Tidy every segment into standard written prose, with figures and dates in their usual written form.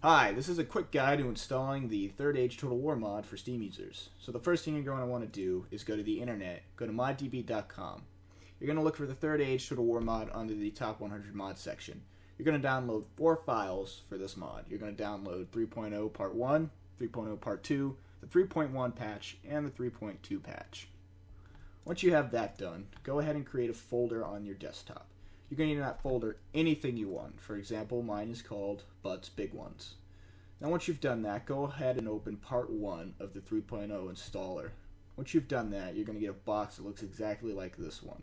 Hi, this is a quick guide to installing the Third Age Total War mod for Steam users. So the first thing you're going to want to do is go to the internet, go to moddb.com. You're going to look for the Third Age Total War mod under the top 100 mods section. You're going to download 4 files for this mod. You're going to download 3.0 Part 1, 3.0 Part 2, the 3.1 patch, and the 3.2 patch. Once you have that done, go ahead and create a folder on your desktop. You can name that folder anything you want. For example, mine is called Butts Big Ones. Now once you've done that, go ahead and open Part 1 of the 3.0 installer. Once you've done that, you're going to get a box that looks exactly like this one.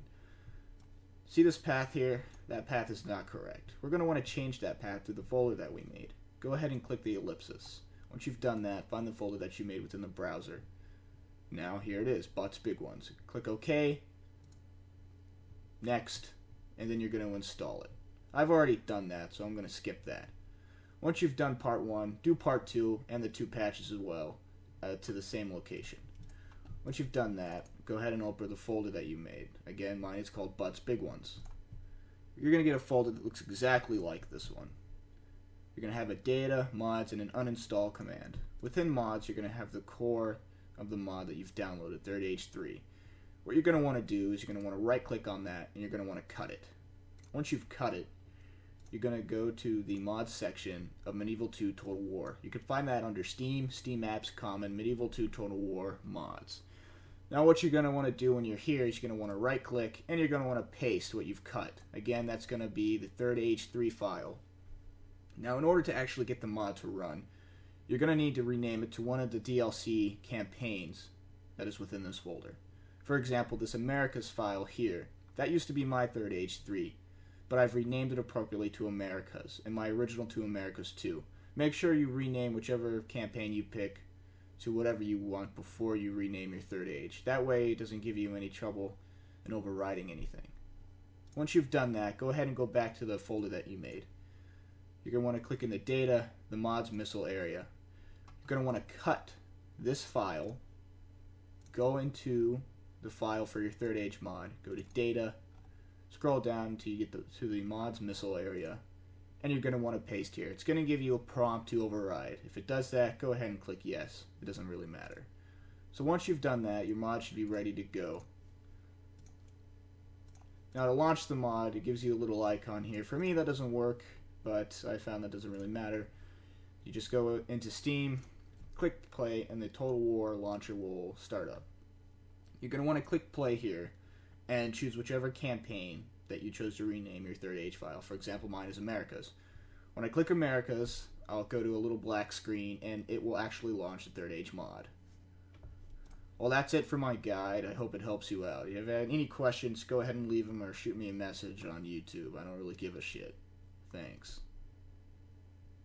See this path here? That path is not correct. We're going to want to change that path to the folder that we made. Go ahead and click the ellipsis. Once you've done that, find the folder that you made within the browser. Now here it is, Butts Big Ones. Click OK, next, and then you're going to install it. I've already done that, so I'm going to skip that. Once you've done Part 1, do Part 2 and the 2 patches as well to the same location. Once you've done that, go ahead and open the folder that you made. Again, mine is called Butts Big Ones. You're going to get a folder that looks exactly like this one. You're going to have a data, mods, and an uninstall command. Within mods, you're going to have the core of the mod that you've downloaded, Third Age 3. What you're going to want to do is you're going to want to right click on that and you're going to want to cut it. Once you've cut it, you're going to go to the mods section of Medieval 2 Total War. You can find that under Steam, Steam Apps, Common, Medieval 2 Total War mods. Now what you're going to want to do when you're here is you're going to want to right click and you're going to want to paste what you've cut. Again, that's going to be the Third Age 3 file. Now in order to actually get the mod to run, you're going to need to rename it to one of the DLC campaigns that is within this folder. For example, this Americas file here, that used to be my Third Age 3, but I've renamed it appropriately to Americas, and my original to Americas 2. Make sure you rename whichever campaign you pick to whatever you want before you rename your Third Age. That way it doesn't give you any trouble in overriding anything. Once you've done that, go ahead and go back to the folder that you made. You're going to want to click in the data, the mods missile area. You're going to want to cut this file, go into the file for your Third Age mod, go to data, scroll down until you get to the mods missile area, and you're going to want to paste here. It's going to give you a prompt to override. If it does that, go ahead and click yes. It doesn't really matter. So once you've done that, your mod should be ready to go. Now to launch the mod, it gives you a little icon here. For me that doesn't work, but I found that doesn't really matter. You just go into Steam, click play, and the Total War launcher will start up. You're going to want to click play here and choose whichever campaign that you chose to rename your Third Age file. For example, mine is Americas. When I click Americas, I'll go to a little black screen and it will actually launch the Third Age mod. Well, that's it for my guide. I hope it helps you out. If you have any questions, go ahead and leave them or shoot me a message on YouTube. I don't really give a shit. Thanks.